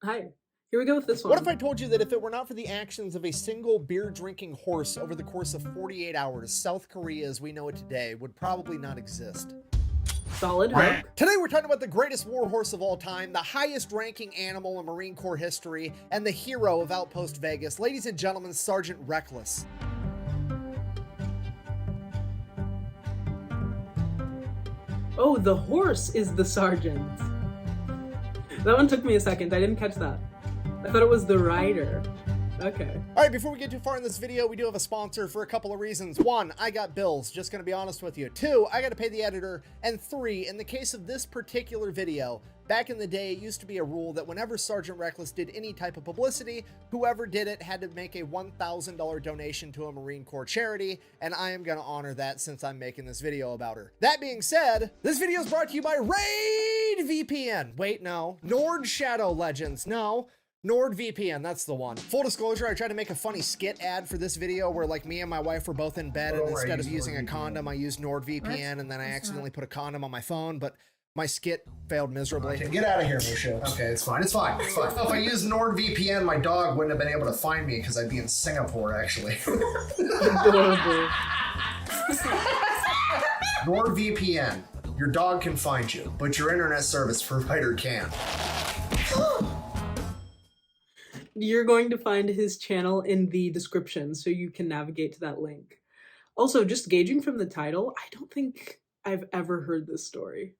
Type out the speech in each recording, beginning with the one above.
Hi. Here we go with this What if I one. told you that if it were not for the actions of a single beer drinking horse over the course of 48 hours, South Korea as we know it today would probably not exist? Solid hook. Today we're talking about the greatest war horse of all time, the highest ranking animal in Marine Corps history, and the hero of Outpost Vegas. Ladies and gentlemen, Srgnt Reckless. Oh, the horse is the sergeant. That one took me a second. I didn't catch that. I thought it was the rider. Okay. All right, before we get too far in this video, we do have a sponsor for a couple of reasons. One, I got bills, just gonna be honest with you. Two, I gotta pay the editor. And three, in the case of this particular video, back in the day, it used to be a rule that whenever Srgnt Reckless did any type of publicity, whoever did it had to make a $1,000 donation to a Marine Corps charity, and I am gonna honor that since I'm making this video about her. That being said, this video is brought to you by Raid VPN. Wait, no. Nord Shadow Legends, no. NordVPN, that's the one. Full disclosure, I tried to make a funny skit ad for this video where like me and my wife were both in bed and instead of using a condom, I used NordVPN and then I accidentally put a condom on my phone, but my skit failed miserably. Okay, get out of here, Musha. Okay, it's fine. It's fine. It's fine. If I used NordVPN, my dog wouldn't have been able to find me because I'd be in Singapore, actually. Adorable. NordVPN. Your dog can find you, but your internet service provider can't. You're going to find his channel in the description so you can navigate to that link. Also, just gauging from the title, I don't think I've ever heard this story.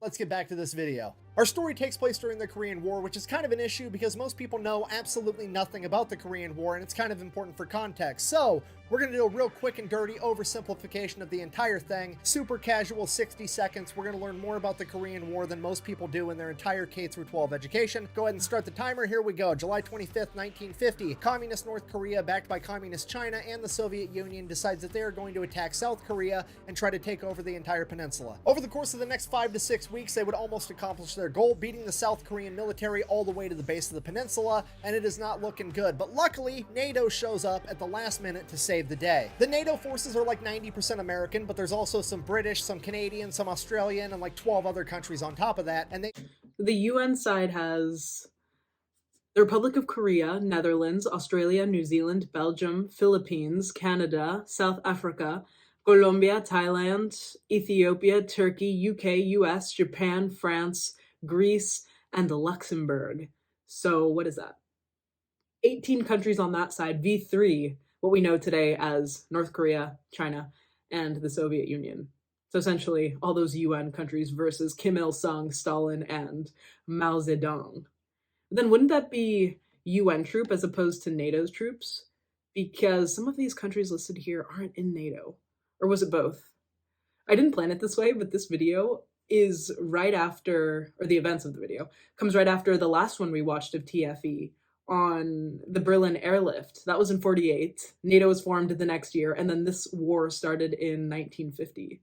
Let's get back to this video. Our story takes place during the Korean War, which is kind of an issue because most people know absolutely nothing about the Korean War, and it's kind of important for context. So, we're going to do a real quick and dirty oversimplification of the entire thing. Super casual, 60 seconds. We're going to learn more about the Korean War than most people do in their entire K-12 education. Go ahead and start the timer. Here we go. July 25th, 1950. Communist North Korea, backed by Communist China and the Soviet Union, decides that they are going to attack South Korea and try to take over the entire peninsula. Over the course of the next 5 to 6 weeks, they would almost accomplish their goal, beating the South Korean military all the way to the base of the peninsula, and it is not looking good. But luckily, NATO shows up at the last minute to save the day. The NATO forces are like 90% American, but there's also some British, some Canadian, some Australian, and like 12 other countries on top of that, and they... The UN side has the Republic of Korea, Netherlands, Australia, New Zealand, Belgium, Philippines, Canada, South Africa, Colombia, Thailand, Ethiopia, Turkey, UK, US, Japan, France, Greece, and Luxembourg. So what is that? 18 countries on that side, v3, what we know today as North Korea, China, and the Soviet Union. So essentially, all those UN countries versus Kim Il-sung, Stalin, and Mao Zedong. Then wouldn't that be UN troop as opposed to NATO's troops? Because some of these countries listed here aren't in NATO. Or was it both? I didn't plan it this way, but this video is right after, or the events of the video, comes right after the last one we watched of TFE on the Berlin airlift. That was in 48. NATO was formed the next year, and then this war started in 1950.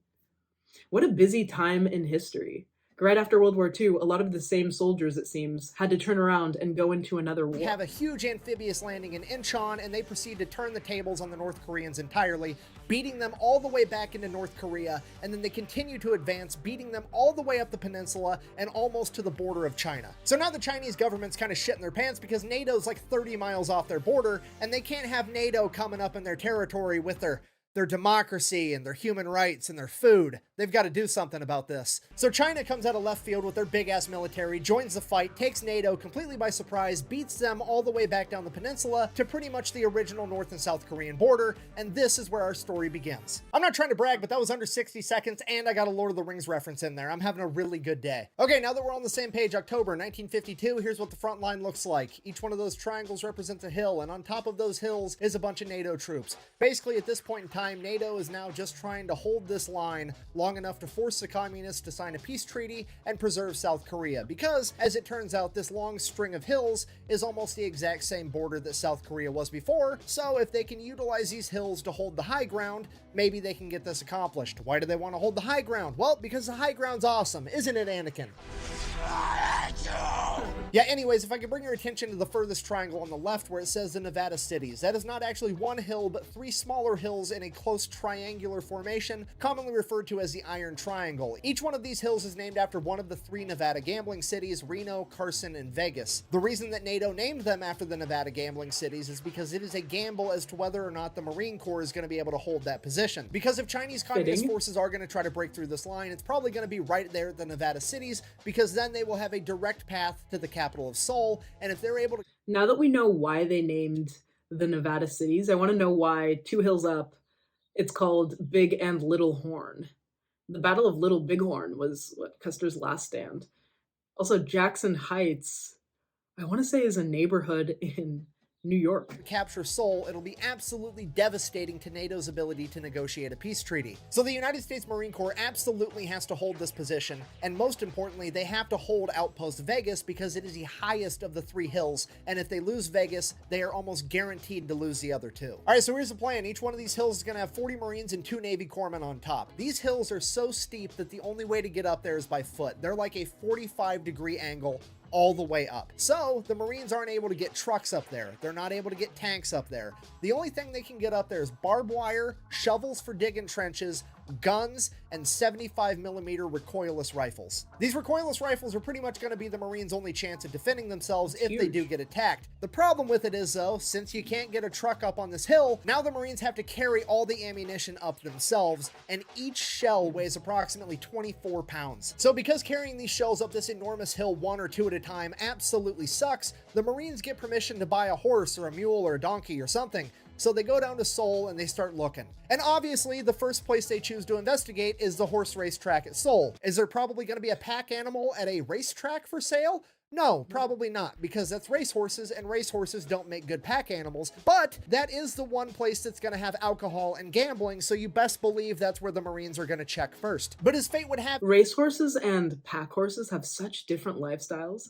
What a busy time in history. Right after World War II, a lot of the same soldiers, it seems, had to turn around and go into another war. We have a huge amphibious landing in Incheon, and they proceed to turn the tables on the North Koreans entirely, beating them all the way back into North Korea, and then they continue to advance, beating them all the way up the peninsula and almost to the border of China. So now the Chinese government's kind of shitting their pants because NATO's like 30 miles off their border, and they can't have NATO coming up in their territory with their democracy and their human rights and their food. They've got to do something about this. So China comes out of left field with their big-ass military, joins the fight, takes NATO completely by surprise, beats them all the way back down the peninsula to pretty much the original North and South Korean border, and this is where our story begins. I'm not trying to brag, but that was under 60 seconds, and I got a Lord of the Rings reference in there. I'm having a really good day. Okay, now that we're on the same page, October 1952, here's what the front line looks like. Each one of those triangles represents a hill, and on top of those hills is a bunch of NATO troops. Basically, at this point in time, NATO is now just trying to hold this line long enough to force the communists to sign a peace treaty and preserve South Korea, because, as it turns out, this long string of hills is almost the exact same border that South Korea was before, so if they can utilize these hills to hold the high ground, maybe they can get this accomplished. Why do they want to hold the high ground? Well, because the high ground's awesome, isn't it, Anakin? Yeah, anyways, if I could bring your attention to the furthest triangle on the left where it says the Nevada cities, that is not actually one hill, but 3 smaller hills in a close triangular formation, commonly referred to as the Iron Triangle. Each one of these hills is named after one of the 3 Nevada gambling cities, Reno, Carson, and Vegas. The reason that NATO named them after the Nevada gambling cities is because it is a gamble as to whether or not the Marine Corps is going to be able to hold that position. Because if Chinese Communist forces are going to try to break through this line, it's probably going to be right there at the Nevada cities, because then they will have a direct path to the capital of Seoul, and if they're able to... Now that we know why they named the Nevada cities, I want to know why 2 hills up, it's called Big and Little Horn. The Battle of Little Bighorn was what Custer's last stand. Also, Jackson Heights, I want to say, is a neighborhood in New York. Capture Seoul, it'll be absolutely devastating to NATO's ability to negotiate a peace treaty. So the United States Marine Corps absolutely has to hold this position, and most importantly, they have to hold Outpost Vegas because it is the highest of the 3 hills, and if they lose Vegas, they are almost guaranteed to lose the other 2. Alright, so here's the plan. Each one of these hills is going to have 40 Marines and 2 Navy corpsmen on top. These hills are so steep that the only way to get up there is by foot. They're like a 45-degree angle all the way up. So the Marines aren't able to get trucks up there. They're not able to get tanks up there. The only thing they can get up there is barbed wire, shovels for digging trenches, guns, and 75mm recoilless rifles. These recoilless rifles are pretty much going to be the Marines' only chance of defending themselves if they do get attacked. The problem with it is, though, since you can't get a truck up on this hill, now the Marines have to carry all the ammunition up themselves, and each shell weighs approximately 24 pounds. So because carrying these shells up this enormous hill 1 or 2 at a time absolutely sucks, the Marines get permission to buy a horse or a mule or a donkey or something. So they go down to Seoul and they start looking. And obviously, the first place they choose to investigate is the horse racetrack at Seoul. Is there probably going to be a pack animal at a racetrack for sale? No, probably not, because that's racehorses, and racehorses don't make good pack animals, but that is the one place that's going to have alcohol and gambling, so you best believe that's where the Marines are going to check first. But as fate would have... Racehorses and pack horses have such different lifestyles.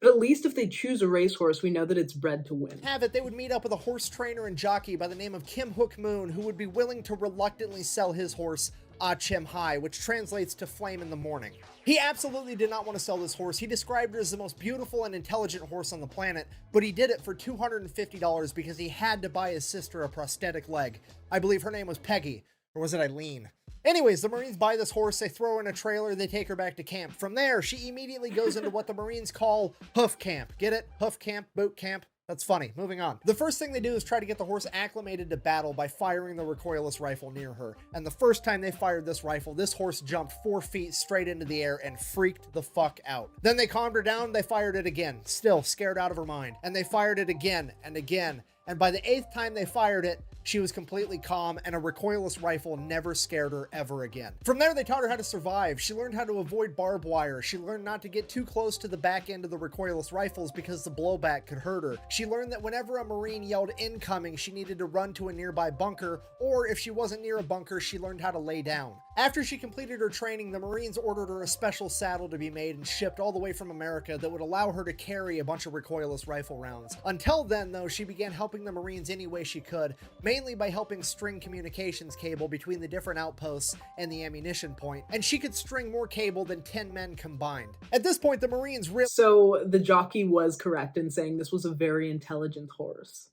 But at least if they choose a racehorse, we know that it's bred to win. Have it, they would meet up with a horse trainer and jockey by the name of Kim Hook Moon, who would be willing to reluctantly sell his horse, Ah Chim Hai, which translates to flame in the morning. He absolutely did not want to sell this horse. He described it as the most beautiful and intelligent horse on the planet, but he did it for $250 because he had to buy his sister a prosthetic leg. I believe her name was Peggy, or was it Eileen? Anyways, the Marines buy this horse, they throw her in a trailer, they take her back to camp. From there, she immediately goes into what the Marines call hoof camp. Get it? Hoof camp, boot camp. That's funny. Moving on. The first thing they do is try to get the horse acclimated to battle by firing the recoilless rifle near her. And the first time they fired this rifle, this horse jumped 4 feet straight into the air and freaked the fuck out. Then they calmed her down, they fired it again, still scared out of her mind. And they fired it again and again. And by the 8th time they fired it, she was completely calm, and a recoilless rifle never scared her ever again. From there, they taught her how to survive. She learned how to avoid barbed wire. She learned not to get too close to the back end of the recoilless rifles because the blowback could hurt her. She learned that whenever a Marine yelled incoming, she needed to run to a nearby bunker, or if she wasn't near a bunker, she learned how to lay down. After she completed her training, the Marines ordered her a special saddle to be made and shipped all the way from America that would allow her to carry a bunch of recoilless rifle rounds. Until then, though, she began helping the Marines any way she could, mainly by helping string communications cable between the different outposts and the ammunition point, and she could string more cable than 10 men combined. At this point, the Marines really... So the jockey was correct in saying this was a very intelligent horse.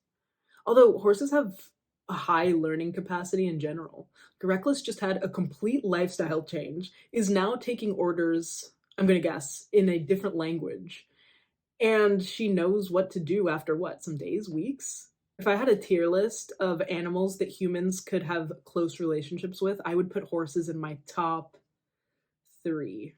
Although horses have a high learning capacity in general, Reckless just had a complete lifestyle change, is now taking orders, I'm going to guess, in a different language. And she knows what to do after what, some days, weeks? If I had a tier list of animals that humans could have close relationships with, I would put horses in my top 3.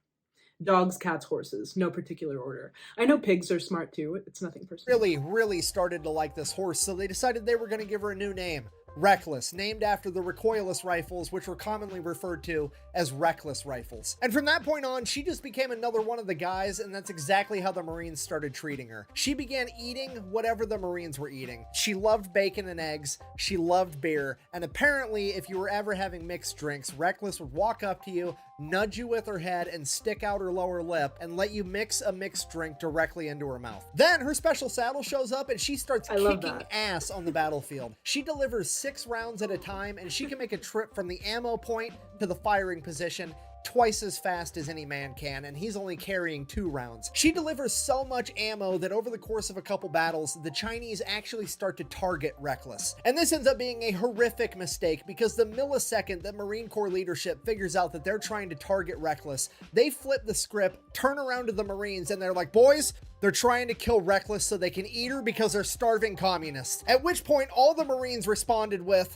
Dogs, cats, horses, no particular order. I know pigs are smart too, it's nothing personal. Really started to like this horse, so they decided they were going to give her a new name. Reckless, named after the recoilless rifles, which were commonly referred to as reckless rifles. And from that point on, she just became another one of the guys, and that's exactly how the Marines started treating her. She began eating whatever the Marines were eating. She loved bacon and eggs, she loved beer, and apparently if you were ever having mixed drinks, Reckless would walk up to you, nudge you with her head, and stick out her lower lip, and let you mix a mixed drink directly into her mouth. Then her special saddle shows up, and she starts kicking ass on the battlefield. She delivers 6 rounds at a time, and she can make a trip from the ammo point to the firing position twice as fast as any man can, and he's only carrying 2 rounds. She delivers so much ammo that over the course of a couple battles, the Chinese actually start to target Reckless. And this ends up being a horrific mistake, because the millisecond that Marine Corps leadership figures out that they're trying to target Reckless, they flip the script, turn around to the Marines, and they're like, boys, they're trying to kill Reckless so they can eat her because they're starving communists. At which point, all the Marines responded with,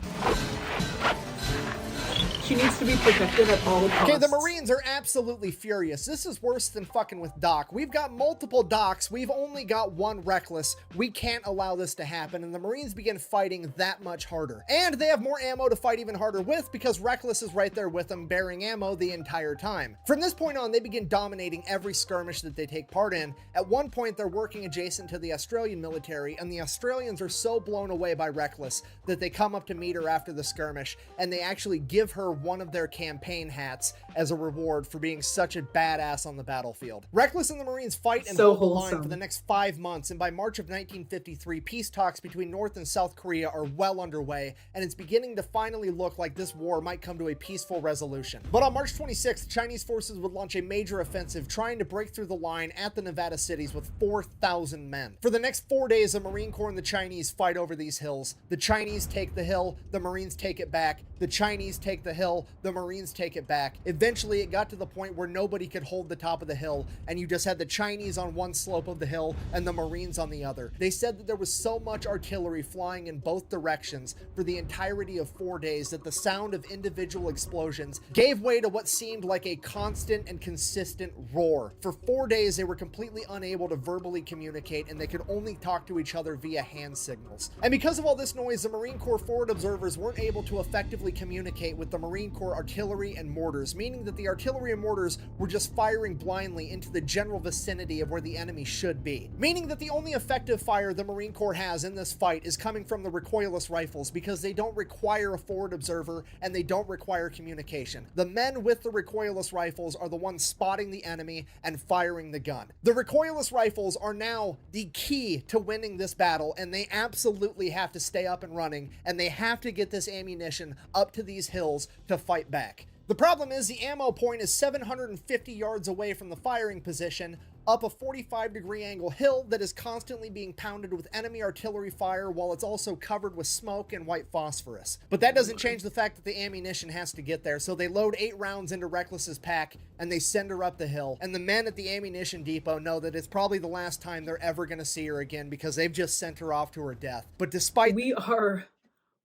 she needs to be protected at all costs. okay, the Marines are absolutely furious. This is worse than fucking with Doc. We've got multiple Docs. We've only got one Reckless. We can't allow this to happen. And the Marines begin fighting that much harder. And they have more ammo to fight even harder with, because Reckless is right there with them, bearing ammo the entire time. From this point on, they begin dominating every skirmish that they take part in. At one point, they're working adjacent to the Australian military, and the Australians are so blown away by Reckless that they come up to meet her after the skirmish, and they actually give her one of their campaign hats as a reward for being such a badass on the battlefield. Reckless and the Marines fight and hold the line for the next 5 months, and by March of 1953, peace talks between North and South Korea are well underway, and it's beginning to finally look like this war might come to a peaceful resolution. But on March 26th, Chinese forces would launch a major offensive trying to break through the line at the Nevada cities with 4,000 men. For the next 4 days, the Marine Corps and the Chinese fight over these hills. The Chinese take the hill, the Marines take it back. The Chinese take the hill, the Marines take it back. Eventually, it got to the point where nobody could hold the top of the hill, and you just had the Chinese on one slope of the hill and the Marines on the other. They said that there was so much artillery flying in both directions for the entirety of 4 days that the sound of individual explosions gave way to what seemed like a constant and consistent roar. For 4 days, they were completely unable to verbally communicate, and they could only talk to each other via hand signals. And because of all this noise, the Marine Corps forward observers weren't able to effectively communicate with the Marine Corps artillery and mortars, meaning that the artillery and mortars were just firing blindly into the general vicinity of where the enemy should be. Meaning that the only effective fire the Marine Corps has in this fight is coming from the recoilless rifles, because they don't require a forward observer and they don't require communication. The men with the recoilless rifles are the ones spotting the enemy and firing the gun. The recoilless rifles are now the key to winning this battle, and they absolutely have to stay up and running, and they have to get this ammunition up to these hills to fight back. The problem is the ammo point is 750 yards away from the firing position, up a 45-degree angle hill that is constantly being pounded with enemy artillery fire, while it's also covered with smoke and white phosphorus. But that doesn't change the fact that the ammunition has to get there, so they load 8 rounds into Reckless's pack and they send her up the hill. And the men at the ammunition depot know that it's probably the last time they're ever going to see her again, because they've just sent her off to her death. But despite— we are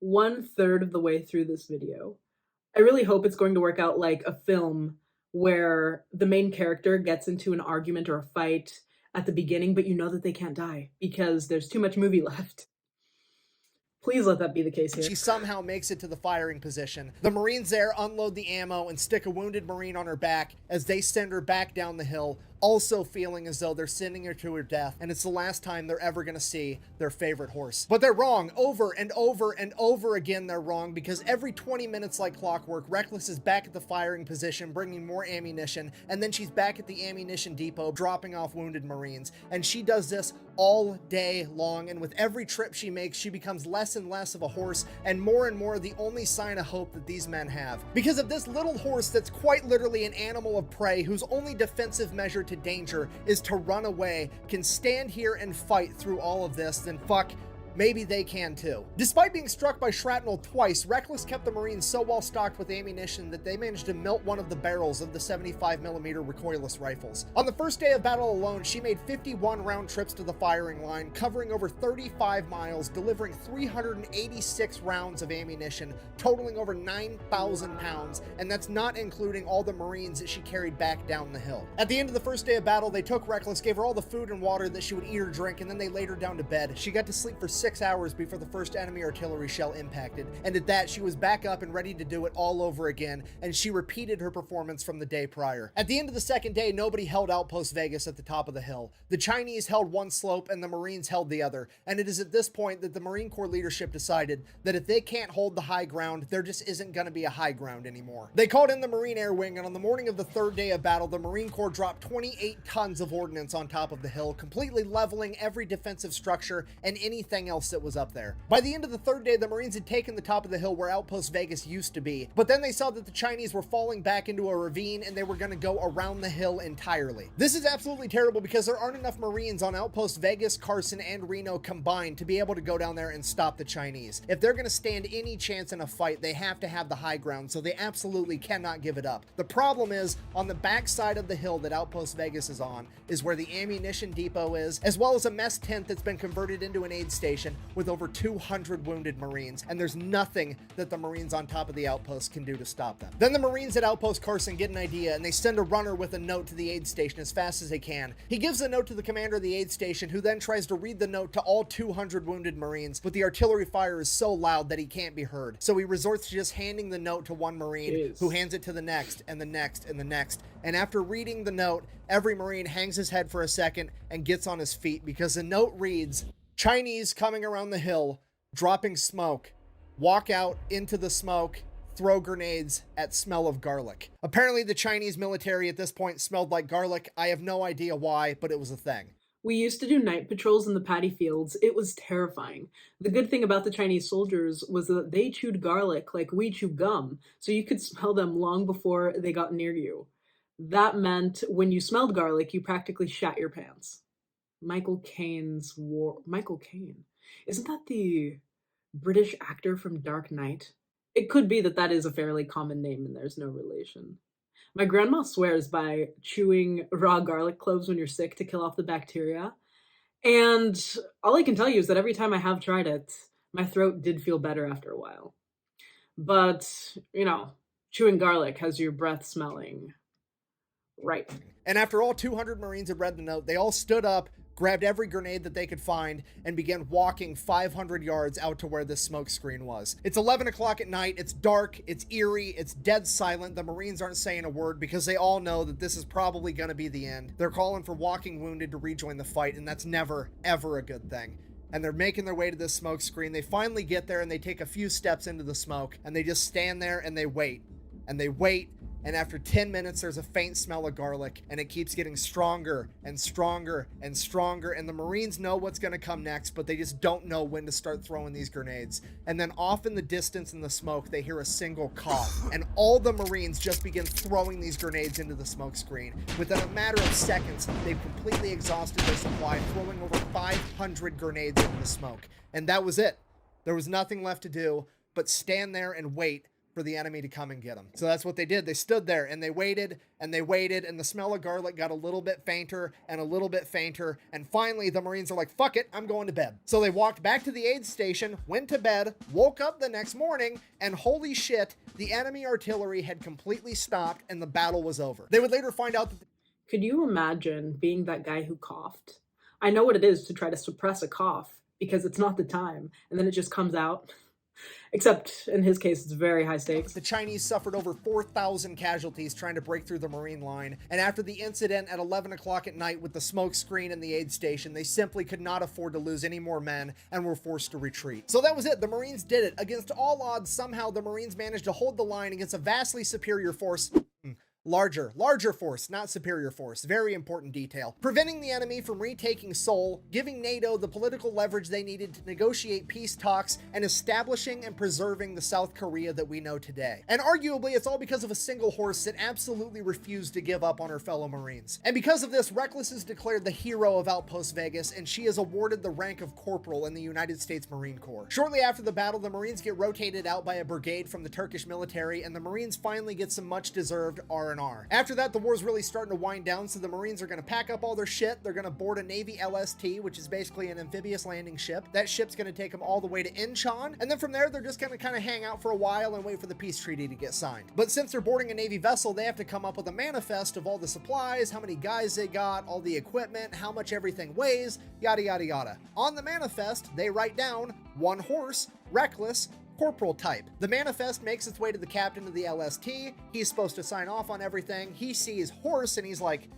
1/3 of the way through this video. I really hope it's going to work out like a film where the main character gets into an argument or a fight at the beginning, but you know that they can't die because there's too much movie left. Please let that be the case here. She somehow makes it to the firing position. The Marines there unload the ammo and stick a wounded Marine on her back as they send her back down the hill, also feeling as though they're sending her to her death, and it's the last time they're ever going to see their favorite horse. But they're wrong. Over and over and over again, they're wrong, because every 20 minutes like clockwork, Reckless is back at the firing position, bringing more ammunition, and then she's back at the ammunition depot, dropping off wounded Marines. And she does this all day long, and with every trip she makes, she becomes less and less of a horse, and more the only sign of hope that these men have. Because of this little horse that's quite literally an animal of prey, whose only defensive measure to danger is to run away, can stand here and fight through all of this, then fuck, maybe they can too. Despite being struck by shrapnel twice, Reckless kept the Marines so well stocked with ammunition that they managed to melt one of the barrels of the 75mm recoilless rifles. On the first day of battle alone, she made 51 round trips to the firing line, covering over 35 miles, delivering 386 rounds of ammunition, totaling over 9,000 pounds, and that's not including all the Marines that she carried back down the hill. At the end of the first day of battle, they took Reckless, gave her all the food and water that she would eat or drink, and then they laid her down to bed. She got to sleep for 6 hours before the first enemy artillery shell impacted, and at that, she was back up and ready to do it all over again, and she repeated her performance from the day prior. At the end of the second day, nobody held Outpost Vegas at the top of the hill. The Chinese held one slope and the Marines held the other, and it is at this point that the Marine Corps leadership decided that if they can't hold the high ground, there just isn't going to be a high ground anymore. They called in the Marine Air Wing, and on the morning of the third day of battle, the Marine Corps dropped 28 tons of ordnance on top of the hill, completely leveling every defensive structure and anything else else that was up there. By the end of the third day, the Marines had taken the top of the hill where Outpost Vegas used to be, but then they saw that the Chinese were falling back into a ravine and they were going to go around the hill entirely. This is absolutely terrible because there aren't enough Marines on Outpost Vegas, Carson, and Reno combined to be able to go down there and stop the Chinese. If they're going to stand any chance in a fight, they have to have the high ground, so they absolutely cannot give it up. The problem is, on the backside of the hill that Outpost Vegas is on, is where the ammunition depot is, as well as a mess tent that's been converted into an aid station with over 200 wounded Marines, and there's nothing that the Marines on top of the outpost can do to stop them. Then the Marines at Outpost Carson get an idea, and they send a runner with a note to the aid station as fast as they can. He gives the note to the commander of the aid station, who then tries to read the note to all 200 wounded Marines, but the artillery fire is so loud that he can't be heard. So he resorts to just handing the note to one Marine, who hands it to the next, and the next, and the next. And after reading the note, every Marine hangs his head for a second and gets on his feet, because the note reads, "Chinese coming around the hill, dropping smoke. Walk out into the smoke, throw grenades at smell of garlic." Apparently the Chinese military at this point smelled like garlic. I have no idea why, but it was a thing. We used to do night patrols in the paddy fields. It was terrifying. The good thing about the Chinese soldiers was that they chewed garlic like we chew gum, so you could smell them long before they got near you. That meant when you smelled garlic, you practically shat your pants. Michael Caine's war. Michael Caine. Isn't that the British actor from Dark Knight? It could be that that is a fairly common name and there's no relation. My grandma swears by chewing raw garlic cloves when you're sick to kill off the bacteria. And all I can tell you is that every time I have tried it, my throat did feel better after a while. But, chewing garlic has your breath smelling right. And after all 200 Marines had read the note, they all stood up, grabbed every grenade that they could find, and began walking 500 yards out to where this smoke screen was. It's 11 o'clock at night, it's dark, it's eerie, it's dead silent. The Marines aren't saying a word because they all know that this is probably going to be the end. They're calling for walking wounded to rejoin the fight, and that's never, ever a good thing. And they're making their way to this smoke screen. They finally get there and they take a few steps into the smoke, and they just stand there and they wait. And they wait. And after 10 minutes, there's a faint smell of garlic, and it keeps getting stronger and stronger and stronger. And the Marines know what's going to come next, but they just don't know when to start throwing these grenades. And then off in the distance in the smoke, they hear a single cough, and all the Marines just begin throwing these grenades into the smoke screen. Within a matter of seconds, they've completely exhausted their supply, throwing over 500 grenades into the smoke. And that was it. There was nothing left to do but stand there and wait for the enemy to come and get them. So that's what they did. They stood there and they waited and they waited, and the smell of garlic got a little bit fainter and a little bit fainter, and finally the Marines are like, fuck it, I'm going to bed. So they walked back to the aid station, went to bed, woke up the next morning, and holy shit, the enemy artillery had completely stopped and the battle was over. They would later find out that Could you imagine being that guy who coughed? I know what it is to try to suppress a cough because it's not the time, and then it just comes out. Except in his case, it's very high stakes. the Chinese suffered over 4,000 casualties trying to break through the Marine line, and after the incident at 11 o'clock at night with the smoke screen and the aid station, they simply could not afford to lose any more men and were forced to retreat. So that was it. The Marines did it. Against all odds, somehow the Marines managed to hold the line against a vastly superior force. Larger force, not superior force. Very important detail. Preventing the enemy from retaking Seoul, giving NATO the political leverage they needed to negotiate peace talks, and establishing and preserving the South Korea that we know today. And arguably, it's all because of a single horse that absolutely refused to give up on her fellow Marines. And because of this, Reckless is declared the hero of Outpost Vegas, and she is awarded the rank of corporal in the United States Marine Corps. Shortly after the battle, the Marines get rotated out by a brigade from the Turkish military, and the Marines finally get some much-deserved R&R. After that, the war's really starting to wind down, so the Marines are going to pack up all their shit. They're going to board a Navy LST, which is basically an amphibious landing ship. That ship's going to take them all the way to Incheon, and then from there, they're just going to kind of hang out for a while and wait for the peace treaty to get signed. But since they're boarding a Navy vessel, they have to come up with a manifest of all the supplies, how many guys they got, all the equipment, how much everything weighs, yada, yada, yada. On the manifest, they write down one horse, Reckless, corporal type. The manifest makes its way to the captain of the LST. He's supposed to sign off on everything. He sees horse and he's like,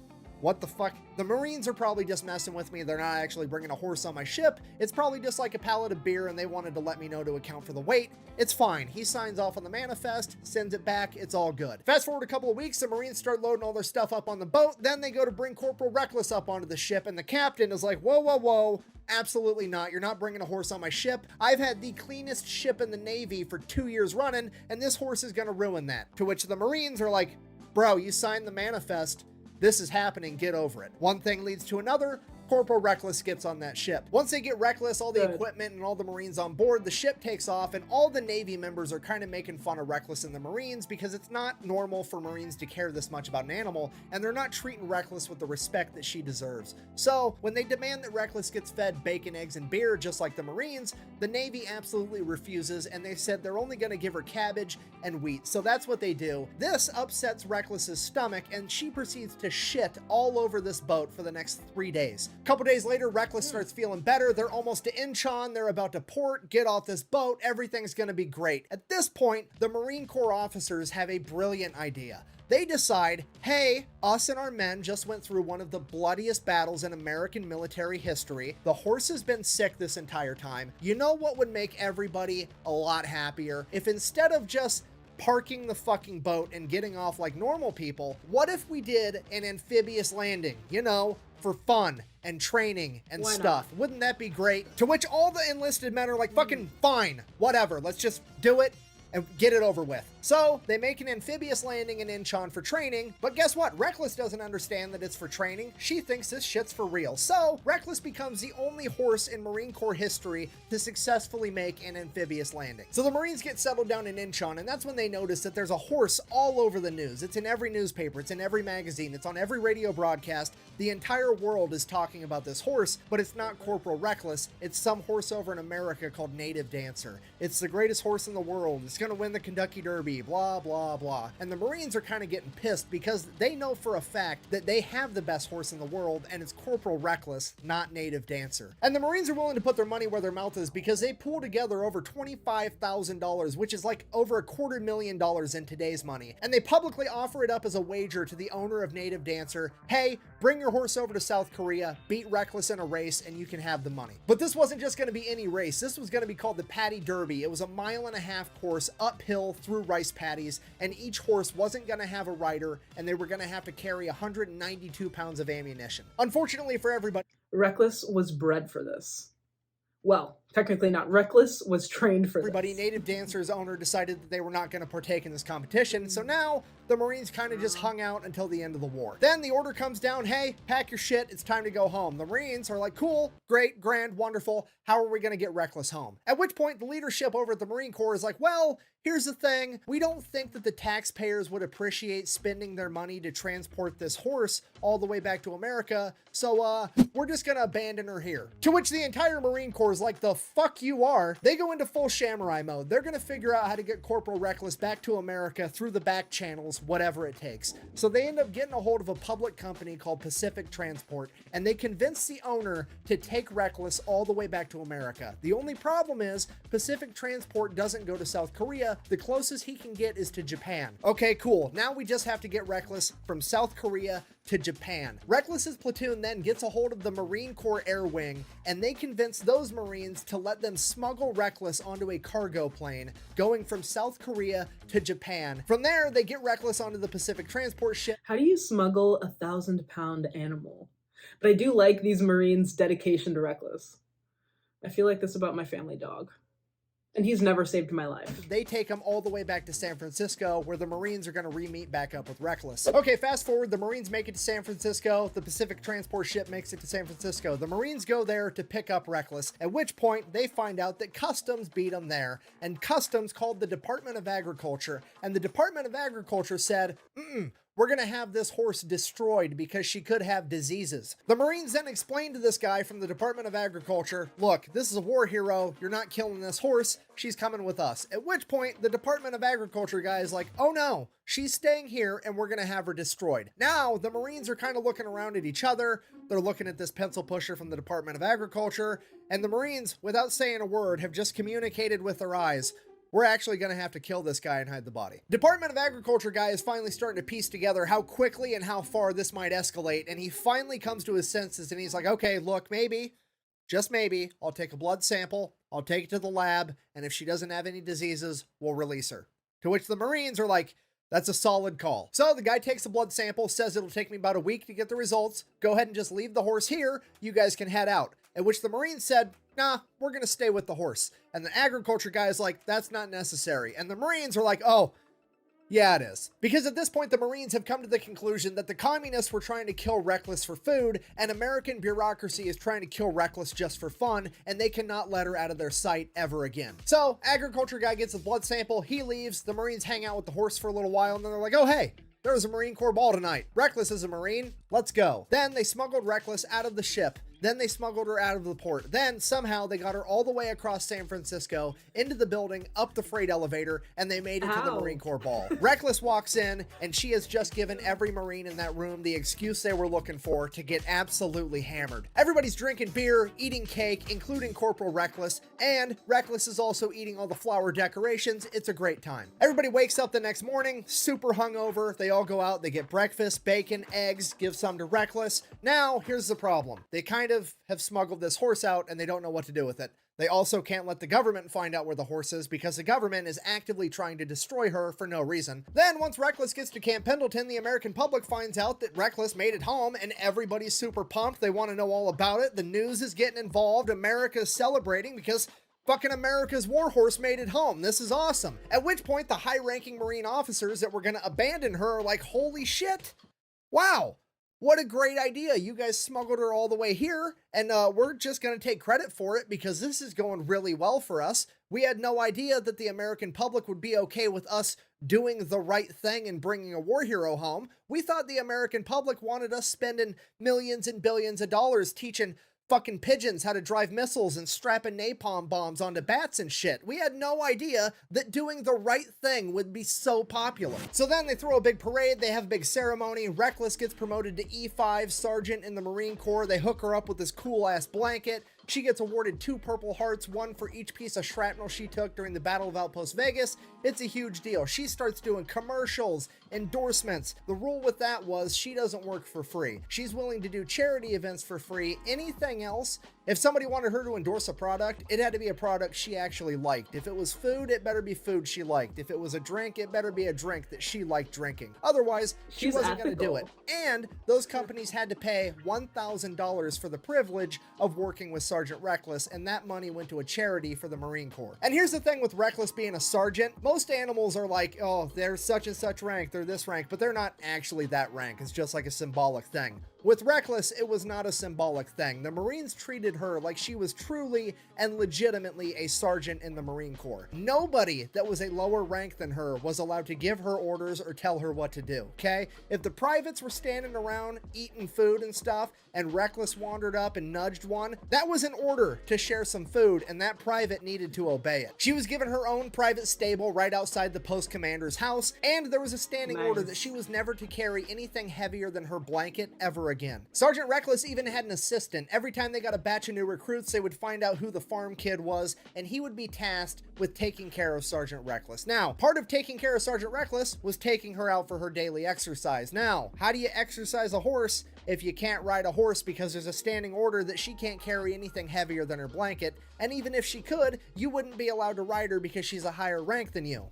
what the fuck? The Marines are probably just messing with me. They're not actually bringing a horse on my ship. It's probably just like a pallet of beer and they wanted to let me know to account for the weight. It's fine. He signs off on the manifest, sends it back. It's all good. Fast forward a couple of weeks, the Marines start loading all their stuff up on the boat. Then they go to bring Corporal Reckless up onto the ship and the captain is like, whoa, whoa, whoa. Absolutely not. You're not bringing a horse on my ship. I've had the cleanest ship in the Navy for 2 years running, and this horse is going to ruin that. To which the Marines are like, bro, you signed the manifest. This is happening. Get over it. One thing leads to another. Corporal Reckless gets on that ship. Once they get Reckless, all the equipment and all the Marines on board, the ship takes off and all the Navy members are kind of making fun of Reckless and the Marines because it's not normal for Marines to care this much about an animal and they're not treating Reckless with the respect that she deserves. So when they demand that Reckless gets fed bacon, eggs, and beer just like the Marines, the Navy absolutely refuses and they said they're only going to give her cabbage and wheat. So that's what they do. This upsets Reckless's stomach and she proceeds to shit all over this boat for the next 3 days. A couple days later, Reckless starts feeling better. They're almost to Incheon. They're about to port, get off this boat. Everything's going to be great. At this point, the Marine Corps officers have a brilliant idea. They decide, hey, us and our men just went through one of the bloodiest battles in American military history. The horse has been sick this entire time. You know what would make everybody a lot happier? If instead of just parking the fucking boat and getting off like normal people, what if we did an amphibious landing? You know, for fun and training and Why stuff. not? Wouldn't that be great? To which all the enlisted men are like, fucking fine, whatever, let's just do it and get it over with. So they make an amphibious landing in Incheon for training, but guess what? Reckless doesn't understand that it's for training. She thinks this shit's for real. So Reckless becomes the only horse in Marine Corps history to successfully make an amphibious landing. So the Marines get settled down in Incheon, and that's when they notice that there's a horse all over the news. It's in every newspaper, it's in every magazine, it's on every radio broadcast. The entire world is talking about this horse, but it's not Corporal Reckless. It's some horse over in America called Native Dancer. It's the greatest horse in the world. It's going to win the Kentucky Derby, blah, blah, blah. And the Marines are kind of getting pissed because they know for a fact that they have the best horse in the world, and it's Corporal Reckless, not Native Dancer. And the Marines are willing to put their money where their mouth is because they pull together over $25,000, which is like over $250,000 in today's money. And they publicly offer it up as a wager to the owner of Native Dancer. Hey, bring your horse over to South Korea, beat Reckless in a race, and you can have the money. But this wasn't just going to be any race. This was going to be called the Paddy Derby. It was a 1.5-mile course uphill through rice paddies, and each horse wasn't going to have a rider, and they were going to have to carry 192 pounds of ammunition. Unfortunately for everybody, Reckless was bred for this. Well, technically not. Reckless was trained for this. Native Dancer's owner decided that they were not going to partake in this competition, so now the Marines kind of just hung out until the end of the war. Then the order comes down, hey, pack your shit, it's time to go home. The Marines are like, cool, great, grand, wonderful, how are we going to get Reckless home? At which point the leadership over at the Marine Corps is like, well, here's the thing, we don't think that the taxpayers would appreciate spending their money to transport this horse all the way back to America, so we're just gonna abandon her here. To which the entire Marine Corps is like, the fuck you are. They go into full samurai mode. They're gonna figure out how to get Corporal Reckless back to America through the back channels, whatever it takes. So they end up getting a hold of a public company called Pacific Transport, and they convince the owner to take Reckless all the way back to America. The only problem is Pacific Transport doesn't go to South Korea. The closest he can get is to Japan. Okay, cool. Now we just have to get Reckless from South Korea to Japan. Reckless's platoon then gets a hold of the Marine Corps Air Wing, and they convince those Marines to let them smuggle Reckless onto a cargo plane going from South Korea to Japan. From there, they get Reckless onto the Pacific Transport ship. How do you smuggle a 1,000-pound animal? But I do like these Marines' dedication to Reckless. I feel like this about my family dog. And he's never saved my life. They take him all the way back to San Francisco, where the Marines are going to re-meet back up with Reckless. Okay, fast forward, the Marines make it to San Francisco. The Pacific Transport ship makes it to San Francisco. The Marines go there to pick up Reckless, at which point they find out that Customs beat them there, and Customs called the Department of Agriculture, and the Department of Agriculture said, we're going to have this horse destroyed because she could have diseases. The Marines then explained to this guy from the Department of Agriculture, look, this is a war hero. You're not killing this horse. She's coming with us. At which point, the Department of Agriculture guy is like, oh no, she's staying here and we're going to have her destroyed. Now, the Marines are kind of looking around at each other. They're looking at this pencil pusher from the Department of Agriculture. And the Marines, without saying a word, have just communicated with their eyes. we're actually going to have to kill this guy and hide the body. Department of Agriculture guy is finally starting to piece together how quickly and how far this might escalate, and he finally comes to his senses and he's like, okay, look, maybe, just maybe, I'll take a blood sample, I'll take it to the lab, and if she doesn't have any diseases, we'll release her. To which the Marines are like, that's a solid call. So the guy takes a blood sample, says it'll take me about a week to get the results. Go ahead and just leave the horse here. You guys can head out. At which the Marines said, nah, we're going to stay with the horse. And the agriculture guy is like, that's not necessary. And the Marines are like, oh, yeah, it is. Because at this point, the Marines have come to the conclusion that the communists were trying to kill Reckless for food, and American bureaucracy is trying to kill Reckless just for fun, and they cannot let her out of their sight ever again. So, agriculture guy gets a blood sample, he leaves, the Marines hang out with the horse for a little while, and then they're like, oh, hey, there was a Marine Corps ball tonight. Reckless is a Marine. Let's go. Then they smuggled Reckless out of the ship. Then they smuggled her out of the port. Then somehow they got her all the way across San Francisco, into the building, up the freight elevator, and they made it to the Marine Corps ball. Reckless walks in, and she has just given every Marine in that room the excuse they were looking for to get absolutely hammered. Everybody's drinking beer, eating cake, including Corporal Reckless, and Reckless is also eating all the flower decorations. It's a great time. Everybody wakes up the next morning, super hungover. They all go out, they get breakfast, bacon, eggs, give some to Reckless. Now, here's the problem. They kind of have smuggled this horse out and they don't know what to do with it. They also can't let the government find out where the horse is because the government is actively trying to destroy her for no reason. Then once Reckless gets to Camp Pendleton, the American public finds out that Reckless made it home and everybody's super pumped. They want to know all about it. The news is getting involved. America's celebrating because fucking America's warhorse made it home. This is awesome. At which point the high-ranking Marine officers that were going to abandon her are like, holy shit. Wow. What a great idea. You guys smuggled her all the way here, and we're just going to take credit for it because this is going really well for us. We had no idea that the American public would be okay with us doing the right thing and bringing a war hero home. We thought the American public wanted us spending millions and billions of dollars teaching fucking pigeons how to drive missiles and strapping napalm bombs onto bats and shit. We had no idea that doing the right thing would be so popular. So then they throw a big parade, they have a big ceremony, Reckless gets promoted to E5 sergeant in the Marine Corps, they hook her up with this cool ass blanket, she gets awarded 2 Purple Hearts, 1 for each piece of shrapnel she took during the Battle of Outpost Vegas. It's a huge deal. She starts doing commercials, endorsements. The rule with that was she doesn't work for free. She's willing to do charity events for free. Anything else, if somebody wanted her to endorse a product, it had to be a product she actually liked. If it was food, it better be food she liked. If it was a drink, it better be a drink that she liked drinking. Otherwise, she wasn't going to do it. And those companies had to pay $1,000 for the privilege of working with Srgnt Reckless, and that money went to a charity for the Marine Corps. And here's the thing with Reckless being a sergeant. Most animals are like, oh, they're such and such rank, they're this rank, but they're not actually that rank. It's just like a symbolic thing. With Reckless, it was not a symbolic thing. The Marines treated her like she was truly and legitimately a sergeant in the Marine Corps. Nobody that was a lower rank than her was allowed to give her orders or tell her what to do, okay? If the privates were standing around eating food and stuff, and Reckless wandered up and nudged one, that was an order to share some food, and that private needed to obey it. She was given her own private stable right outside the post commander's house, and there was a standing order that she was never to carry anything heavier than her blanket ever again. Srgnt Reckless even had an assistant. Every time they got a batch of new recruits, they would find out who the farm kid was, and he would be tasked with taking care of Srgnt Reckless. Now, part of taking care of Srgnt Reckless was taking her out for her daily exercise. Now, how do you exercise a horse if you can't ride a horse because there's a standing order that she can't carry anything heavier than her blanket, and even if she could, you wouldn't be allowed to ride her because she's a higher rank than you?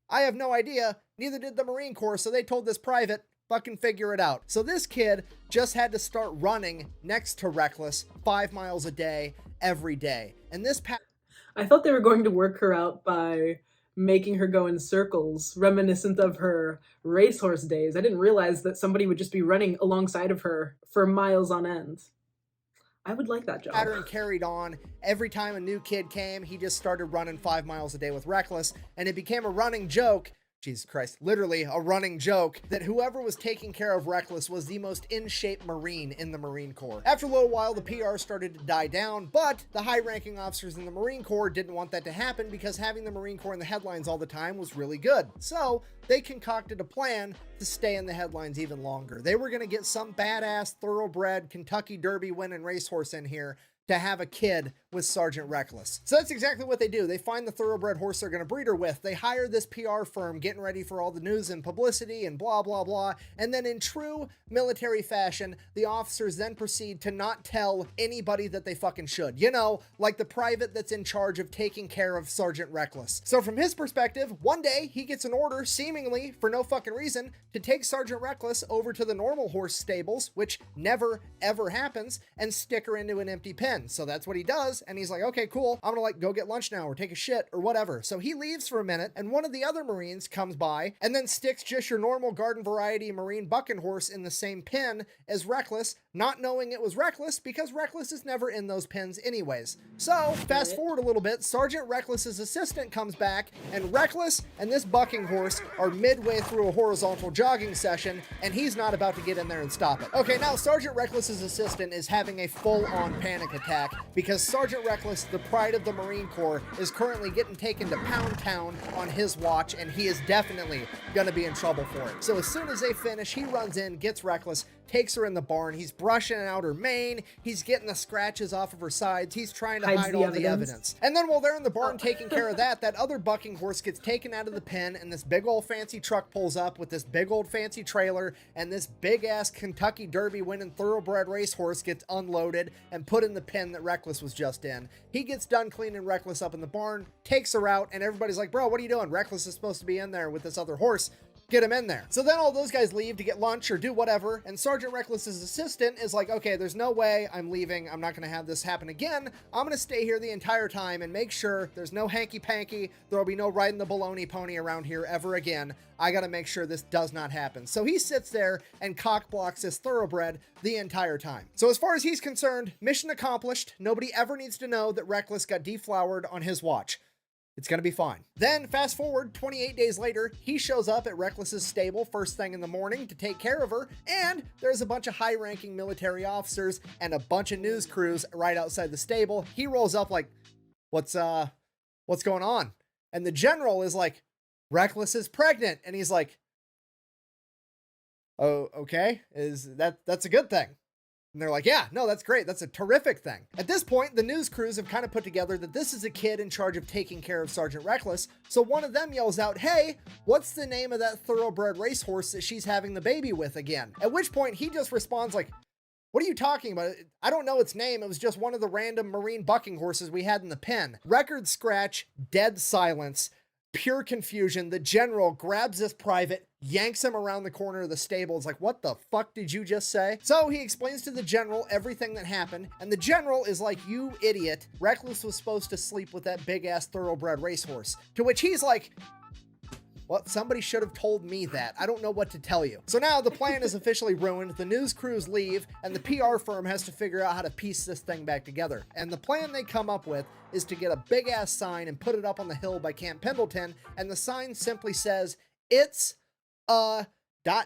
I have no idea, neither did the Marine Corps, so they told this private, fucking figure it out. So this kid just had to start running next to Reckless 5 miles a day, every day. And this I thought they were going to work her out by making her go in circles, reminiscent of her racehorse days. I didn't realize that somebody would just be running alongside of her for miles on end. I would like that job. Pattern carried on. Every time a new kid came, he just started running 5 miles a day with Reckless, and it became a running joke. Jesus Christ, literally a running joke that whoever was taking care of Reckless was the most in-shape Marine in the Marine Corps. After a little while, the PR started to die down, but the high-ranking officers in the Marine Corps didn't want that to happen because having the Marine Corps in the headlines all the time was really good. So they concocted a plan to stay in the headlines even longer. They were going to get some badass, thoroughbred, Kentucky Derby winning racehorse in here to have a kid with Srgnt Reckless. So that's exactly what they do. They find the thoroughbred horse they're going to breed her with. They hire this PR firm getting ready for all the news and publicity and blah, blah, blah. And then in true military fashion, the officers then proceed to not tell anybody that they fucking should. You know, like the private that's in charge of taking care of Srgnt Reckless. So from his perspective, one day he gets an order, seemingly for no fucking reason, to take Srgnt Reckless over to the normal horse stables, which never, ever happens, and stick her into an empty pen. So that's what he does, and he's like, okay, cool, I'm gonna like go get lunch now or take a shit or whatever. So he leaves for a minute, and one of the other Marines comes by and then sticks just your normal garden variety Marine bucking horse in the same pen as Reckless, not knowing it was Reckless because Reckless is never in those pens anyways. So fast forward a little bit, Srgnt Reckless's assistant comes back, and Reckless and this bucking horse are midway through a horizontal jogging session, and he's not about to get in there and stop it. Okay, now Srgnt Reckless's assistant is having a full-on panic attack because Srgnt Reckless, the pride of the Marine Corps, is currently getting taken to Pound Town on his watch, and he is definitely gonna be in trouble for it. So as soon as they finish, he runs in, gets Reckless, takes her in the barn, he's brushing out her mane, he's getting the scratches off of her sides, he's trying to hide all the evidence. And then while they're in the barn taking care of that, that other bucking horse gets taken out of the pen, and this big old fancy truck pulls up with this big old fancy trailer, and this big ass Kentucky Derby winning thoroughbred racehorse gets unloaded and put in the pen that Reckless was just in. He gets done cleaning Reckless up in the barn, takes her out, and everybody's like, bro, what are you doing? Reckless is supposed to be in there with this other horse. Get him in there. So then all those guys leave to get lunch or do whatever, and Srgnt Reckless's assistant is like, okay, there's no way I'm leaving. I'm not going to have this happen again. I'm going to stay here the entire time and make sure there's no hanky-panky. There'll be no riding the baloney pony around here ever again. I got to make sure this does not happen. So he sits there and cock blocks this thoroughbred the entire time. So as far as he's concerned, mission accomplished. Nobody ever needs to know that Reckless got deflowered on his watch. It's gonna be fine. Then fast forward 28 days later, he shows up at Reckless's stable first thing in the morning to take care of her, and there's a bunch of high-ranking military officers and a bunch of news crews right outside the stable. He rolls up like, what's going on? And the general is like, Reckless is pregnant, and he's like, oh, okay, that's a good thing. And they're like, yeah, no, that's great. That's a terrific thing. At this point, the news crews have kind of put together that this is a kid in charge of taking care of Srgnt Reckless. So one of them yells out, hey, what's the name of that thoroughbred racehorse that she's having the baby with again? At which point he just responds like, what are you talking about? I don't know its name. It was just one of the random Marine bucking horses we had in the pen. Record scratch, dead silence, pure confusion. The general grabs this private, yanks him around the corner of the stable. It's like, what the fuck did you just say? So he explains to the general everything that happened, and the general is like, you idiot. Reckless was supposed to sleep with that big ass thoroughbred racehorse. To which he's like, well, somebody should have told me that. I don't know what to tell you. So now the plan is officially ruined. The news crews leave, and the PR firm has to figure out how to piece this thing back together. And the plan they come up with is to get a big ass sign and put it up on the hill by Camp Pendleton, and the sign simply says, it's a ... Yeah,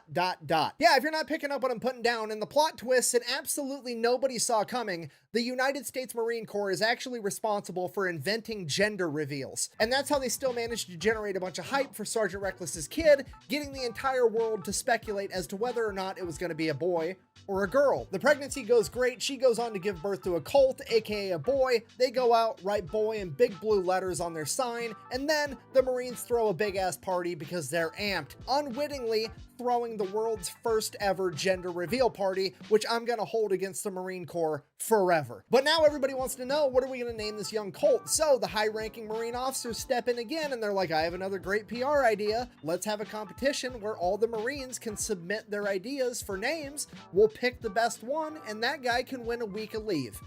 if you're not picking up what I'm putting down, and the plot twists that absolutely nobody saw coming, the United States Marine Corps is actually responsible for inventing gender reveals. And that's how they still managed to generate a bunch of hype for Srgnt Reckless's kid, getting the entire world to speculate as to whether or not it was going to be a boy or a girl. The pregnancy goes great. She goes on to give birth to a colt, aka a boy. They go out, write boy in big blue letters on their sign, and then the Marines throw a big ass party because they're amped, unwittingly throwing the world's first ever gender reveal party, which I'm gonna hold against the Marine Corps forever. But now everybody wants to know, what are we gonna name this young colt? So the high-ranking Marine officers step in again, and they're like, I have another great PR idea. Let's have a competition where all the Marines can submit their ideas for names. We'll pick the best one, and that guy can win a week of leave.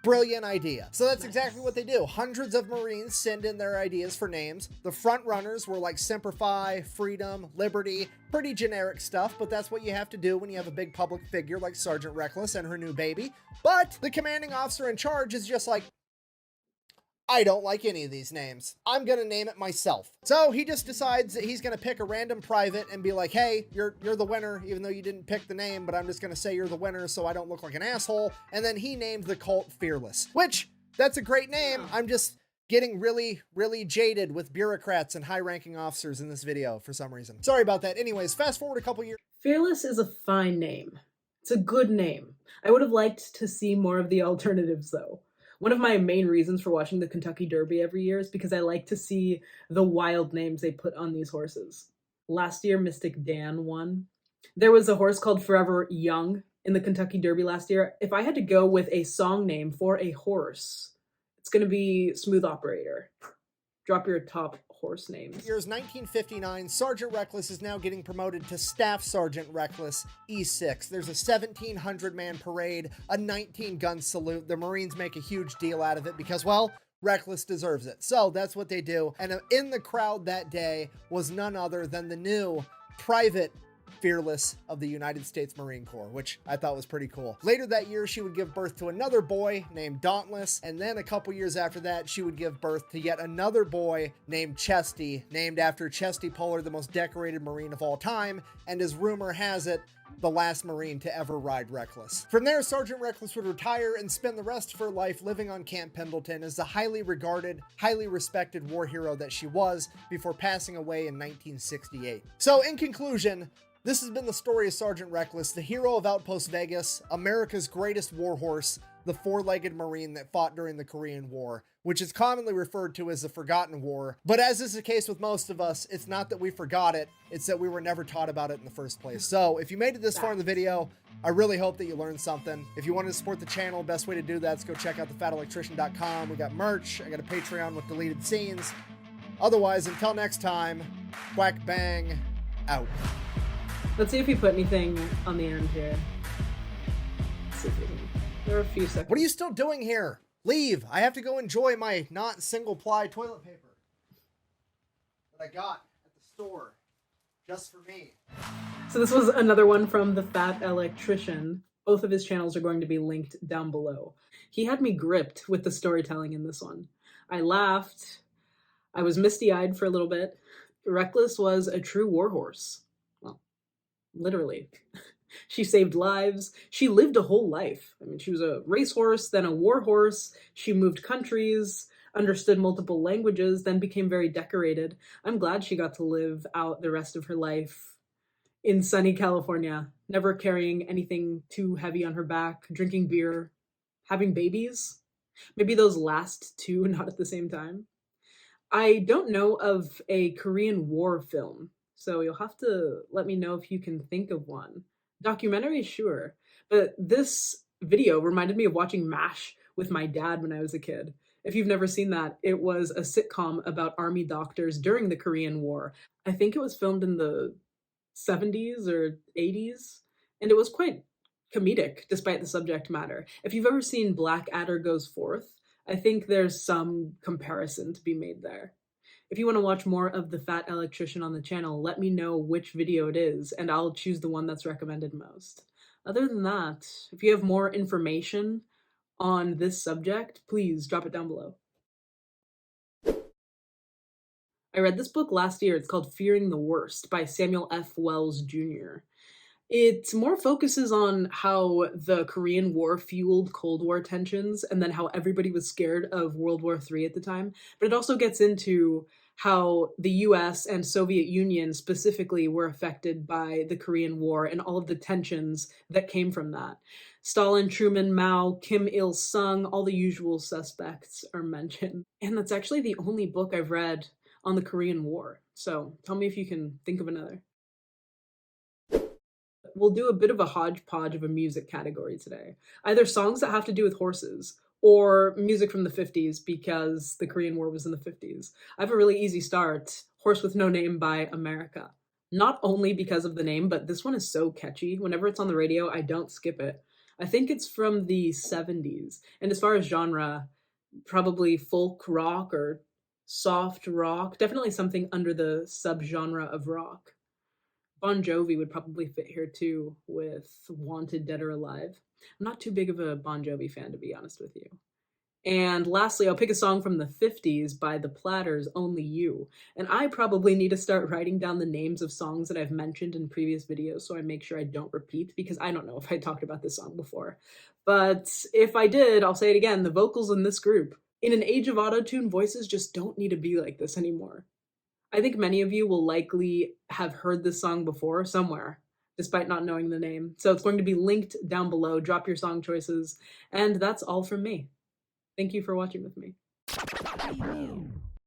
Brilliant idea. So that's exactly what they do. Hundreds of Marines send in their ideas for names. The front runners were like Semper Fi, Freedom, Liberty, pretty generic stuff, but that's what you have to do when you have a big public figure like Srgnt Reckless and her new baby. But the commanding officer in charge is just like, I don't like any of these names. I'm gonna name it myself. So he just decides that he's gonna pick a random private and be like, hey, you're the winner, even though you didn't pick the name, but I'm just gonna say you're the winner so I don't look like an asshole. And then he named the colt Fearless, which, that's a great name. I'm just getting really, really jaded with bureaucrats and high-ranking officers in this video for some reason. Sorry about that. Anyways, fast forward a couple years. Fearless is a fine name. It's a good name. I would have liked to see more of the alternatives, though. One of my main reasons for watching the Kentucky Derby every year is because I like to see the wild names they put on these horses. Last year, Mystic Dan won. There was a horse called Forever Young in the Kentucky Derby last year. If I had to go with a song name for a horse, it's going to be Smooth Operator. Drop your top horse names. Year's 1959, Srgnt Reckless is now getting promoted to Staff Sergeant Reckless, E6. There's a 1,700-man parade, a 19-gun salute. The Marines make a huge deal out of it because, well, Reckless deserves it. So that's what they do. And in the crowd that day was none other than the new Private Fearless of the United States Marine Corps, which I thought was pretty cool. Later that year, she would give birth to another boy named Dauntless, and then a couple years after that, she would give birth to yet another boy named Chesty, named after Chesty Puller, the most decorated Marine of all time, and as rumor has it, the last Marine to ever ride Reckless. From there, Srgnt Reckless would retire and spend the rest of her life living on Camp Pendleton as the highly regarded, highly respected war hero that she was before passing away in 1968. So in conclusion, this has been the story of Srgnt Reckless, the hero of Outpost Vegas, America's greatest warhorse, the four-legged Marine that fought during the Korean War, which is commonly referred to as the Forgotten War. But as is the case with most of us, it's not that we forgot it, it's that we were never taught about it in the first place. So if you made it this far in the video, I really hope that you learned something. If you wanted to support the channel, best way to do that is go check out thefatelectrician.com. We got merch, I got a Patreon with deleted scenes. Otherwise, until next time, quack bang, out. Let's see if he put anything on the end here. Let's see if there are a few seconds. What are you still doing here? Leave. I have to go enjoy my not single-ply toilet paper that I got at the store just for me. So this was another one from the Fat Electrician. Both of his channels are going to be linked down below. He had me gripped with the storytelling in this one. I laughed. I was misty-eyed for a little bit. Reckless was a true warhorse. Well, literally. She saved lives. She lived a whole life. I mean, she was a racehorse, then a warhorse. She moved countries, understood multiple languages, then became very decorated. I'm glad she got to live out the rest of her life in sunny California, never carrying anything too heavy on her back, drinking beer, having babies. Maybe those last two, not at the same time. I don't know of a Korean War film, so you'll have to let me know if you can think of one. Documentary, sure, but this video reminded me of watching MASH with my dad when I was a kid. If you've never seen that, it was a sitcom about army doctors during the Korean War. I think it was filmed in the 70s or 80s, and it was quite comedic despite the subject matter. If you've ever seen Blackadder Goes Forth, I think there's some comparison to be made there. If you want to watch more of the Fat Electrician on the channel, let me know which video it is, and I'll choose the one that's recommended most. Other than that, if you have more information on this subject, please drop it down below. I read this book last year. It's called Fearing the Worst by Samuel F. Wells Jr. It more focuses on how the Korean War fueled Cold War tensions and then how everybody was scared of World War III at the time. But it also gets into how the US and Soviet Union specifically were affected by the Korean War and all of the tensions that came from that. Stalin, Truman, Mao, Kim Il-sung, all the usual suspects are mentioned. And that's actually the only book I've read on the Korean War. So tell me if you can think of another. We'll do a bit of a hodgepodge of a music category today. Either songs that have to do with horses or music from the 50s because the Korean War was in the 50s. I have a really easy start, Horse with No Name by America. Not only because of the name, but this one is so catchy. Whenever it's on the radio, I don't skip it. I think it's from the 70s. And as far as genre, probably folk rock or soft rock, definitely something under the subgenre of rock. Bon Jovi would probably fit here too with Wanted Dead or Alive. I'm not too big of a Bon Jovi fan, to be honest with you. And lastly, I'll pick a song from the 50s by The Platters, Only You. And I probably need to start writing down the names of songs that I've mentioned in previous videos so I make sure I don't repeat, because I don't know if I talked about this song before. But if I did, I'll say it again, the vocals in this group. In an age of auto-tune, voices just don't need to be like this anymore. I think many of you will likely have heard this song before somewhere, despite not knowing the name. So it's going to be linked down below. Drop your song choices. And that's all from me. Thank you for watching with me. Preview.